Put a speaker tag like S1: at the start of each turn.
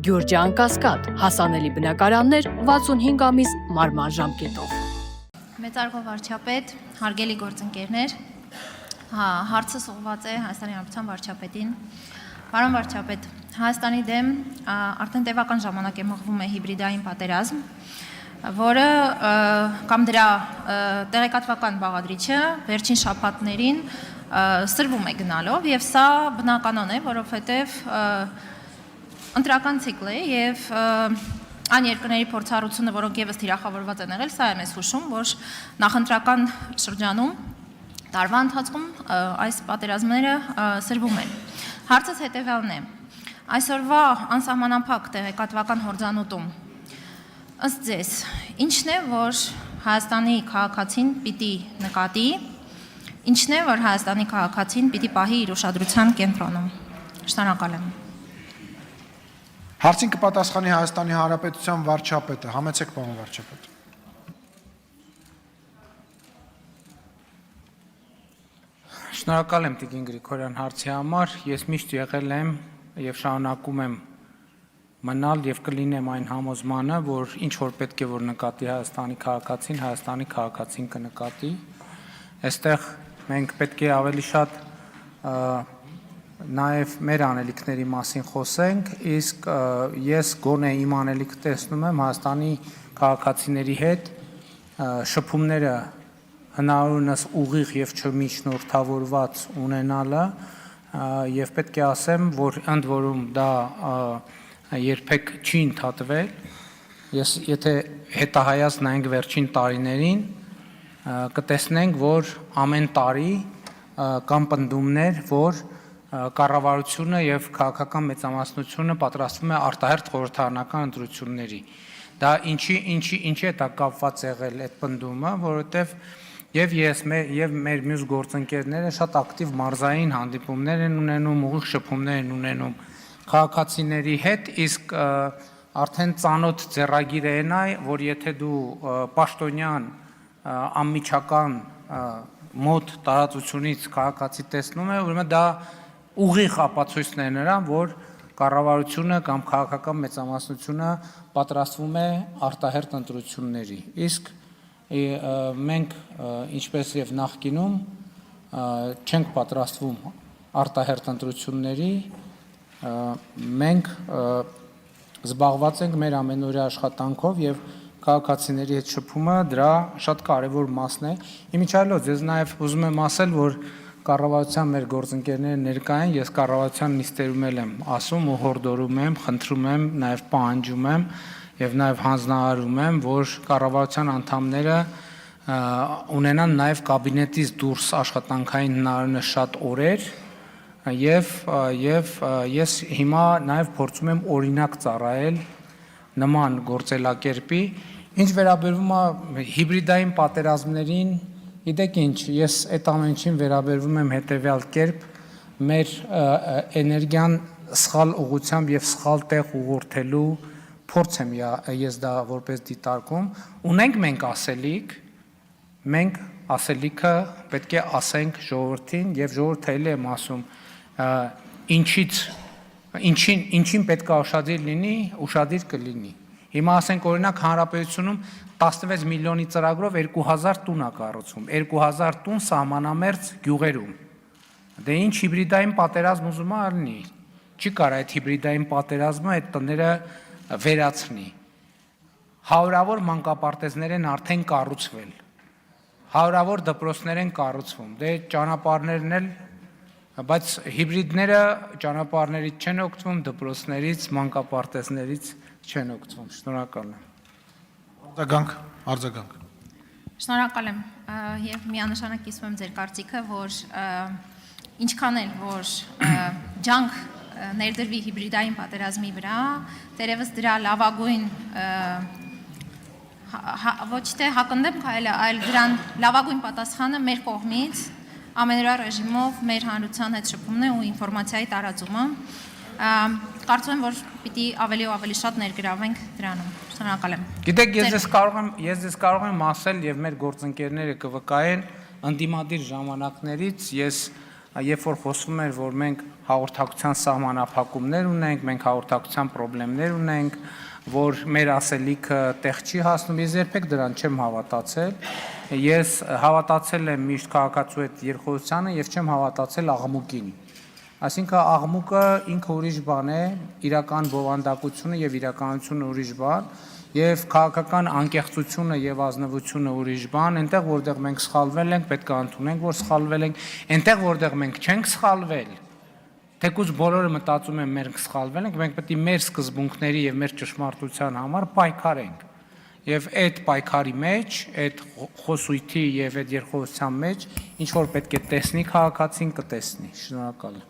S1: Գյուրջան Կասկադ, հասանելի բնակարաններ 65 ամիս մարման ժամկետով։
S2: Մեծարգո վարչապետ, հարգելի գործընկերներ, հարցս ուղղված է Հայաստանի Հանրապետության վարչապետին։ Պարոն վարչապետ, Հայաստանի դեմ արդեն տևական ժամանակ է մղվում է հիբրիդային պատերազմ, որը կամ դրա տեղեկատվական բաղադրիչը վերջին շաբաթներին սրվում է գնալով, եւ սա բնականon է, որովհետեւ ընտրական ցիկլ է եւ այն երկրների փորձառությունը, որոնք եւս թիրախավորված են եղել, սա է մեզ հուշում, որ նախընտրական շրջանում տարվա ընթացքում այս պատերազմները սրվում են։ Հարցս հետեւյալն է. այսօրվա անսահմանափակ տեղեկատվական հորձանուտում ըստ ձեզ ինչն է, որ Հայաստանի քաղաքացին պիտի նկատի, ինչն է, որ Հայաստանի քաղաքացին պիտի պահի իր ուշադրության կենտրոնում։ Շնորհակալ եմ։
S3: Հարցին կպատասխանի Հայաստանի Հանրապետության վարչապետը, համեցեք պարոն վարչապետ։
S4: Շնորհակալ եմ Տիկին Գրիգորյան հարցի համար, ես միշտ եղել եմ եւ շարունակում եմ մնալ եւ կլինեմ այն համոզմանը, որ ինչ որ պետք է որ նկատի Հայաստանի քաղաքացին կնկատի։ Այստեղ մենք պետք է ավելի շատ նաև մեր անելիքների մասին խոսենք, իսկ ես գոնե իմ անելիքը տեսնում եմ Հայաստանի քաղաքացիների հետ շփումները հնարավորինս ուղիղ եւ չմիջնորդավորված ունենալը եւ պետք է ասեմ, որ ընդ որում դա երբեք չի ընդհատվել։ Ես եթե հետահայաց նայենք վերջին տարիներին, կտեսնենք, որ ամեն տարի կան պնդումներ, որ կառավարությունը եւ քաղաքական մեծամասնությունը պատրաստվում է արտահերթ խորհրդարանական ընտրությունների։ Դա ինչի է դա կապված եղել այդ պնդումը, որովհետեւ եւ ես եւ մեր մյուս գործընկերները շատ ակտիվ մարզային հանդիպումներ են ունենում, ուղիղ շփումներ են ունենում քաղաքացիների հետ, իսկ արդեն ծանոթ ձեռագիր է նա, որ եթե դու պաշտոնյան անմիջական մոտ տարածությունից քաղաքացի տեսնում ես, ուրեմն դա ուղիղ ապացույցն է նրան, որ կառավարությունը կամ քաղաքական մեծամասնությունը պատրաստվում է արտահերթ ընտրությունների։ Իսկ մենք ինչպես եւ նախկինում չենք պատրաստվում արտահերթ ընտրությունների, մենք զբաղված ենք մեր ամենօրյա աշխատանքով եւ քաղաքացիների հետ շփումը դրա շատ կարեւոր մասն է։ Իմիջիայլոց ես նաեւ ուզում եմ ասել, որ կառավարության մեր գործընկերները ներկա են, ես կառավարության նիստերում եմ ասում ու հորդորում եմ, խնդրում եմ, նաեւ պահանջում եմ եւ նաեւ հանձնարարում եմ, որ կառավարության անդամները ունենան նաեւ կաբինետից դուրս աշխատանքային հնարավորինս շատ օրեր եւ ես հիմա նաեւ փորձում եմ օրինակ ծառայել նման գործելակերպի, ինչ վերաբերում է հիբրիդային պատերազմներին, գիտեք ինչ, ես այդ ամենին վերաբերվում եմ հետեւյալ կերպ, մեր էներգիան սխալ ուղղությամբ եւ սխալ տեղ ուղղորդելու փորձ եմ ես դա որպես դիտարկում, ունենք մենք ասելիք, մենք ասելիքը պետք է ասենք ժողովրդին եւ ժողովուրդը էլ եմ ասում, ինչին պետք է ուշադիր լինի, ուշադիր կլինի։ Հիմա ասենք օրինակ հանրապետությունում 16 միլիոնի ծրագրով 2000 տուն է կառուցվում, 2000 տուն սահմանամերձ գյուղերում։ Դե ինչ հիբրիդային պատերազմ ուզում է լինի։ Չի կարող այդ հիբրիդային պատերազմը այդ տները վերացնի։ Հարյուրավոր մանկապարտեզներ են արդեն կառուցվել։ Հարյուրավոր դպրոցներ են կառուցվում։ Դե ճանապարհներն էլ, բայց հիբրիդները ճանապարհներից չեն օգտվում, դպրոցներից, մանկապարտեզներից չեն օգտվում։ Շնորհակալ եմ։
S3: Արձագանք։
S2: Շնորհակալ եմ եւ միանշանակ կիսում եմ ձեր կարծիքը, որ ինչքան էլ որ ջանք ներդրվի հիբրիդային պատերազմի վրա, դերևս դրա լավագույն ոչ թե հակընդդեմ քայլը, այլ դրան լավագույն պատասխանը մեր կողմից ամենօրյա ռեժիմով մեր հանրության հետ շփումն է ու ինֆորմացիայի տարածումը։ Կարծում եմ, որ պիտի ավելի ու ավելի շատ ներգրավենք դրանում։ Շնորհակալ եմ։
S4: Գիտեք, ես կարող եմ ասել եւ մեր գործընկերները կվկայեն ընդդիմադիր ժամանակներից ես երբ որ խոսում էր, որ մենք հաղորդակցության սահմանափակումներ ունենք, մենք հաղորդակցության խնդիրներ ունենք, որ մեր ասելիքը տեղ չի հասնում, ես երբեք դրան չեմ հավատացել։ Ես հավատացել եմ միշտ քաղաքացու այդ երկխոսությանը եւ չեմ հավատացել աղմուկին։ Այսինքն աղմուկը ինքը ուրիշ բան է, իրական բովանդակությունը եւ իրականությունը ուրիշ բան, եւ քաղաքական անկեղծությունը եւ ազնվությունը ուրիշ բան, այնտեղ որտեղ մենք սխալվել ենք, պետք է ընդունենք, որ սխալվել ենք, այնտեղ որտեղ մենք չենք սխալվել, թեկուզ բոլորը մտածում են մենք սխալվել ենք, մենք պետք է մեր սկզբունքների եւ մեր ճշմարտության համար պայքարենք։ Եվ այդ պայքարի մեջ, այդ խոսույթի եւ այդ երկխոսության մեջ ինչ որ պետք է տեսնի քաղաքացին կտեսնի։ Շնորհակալ եմ։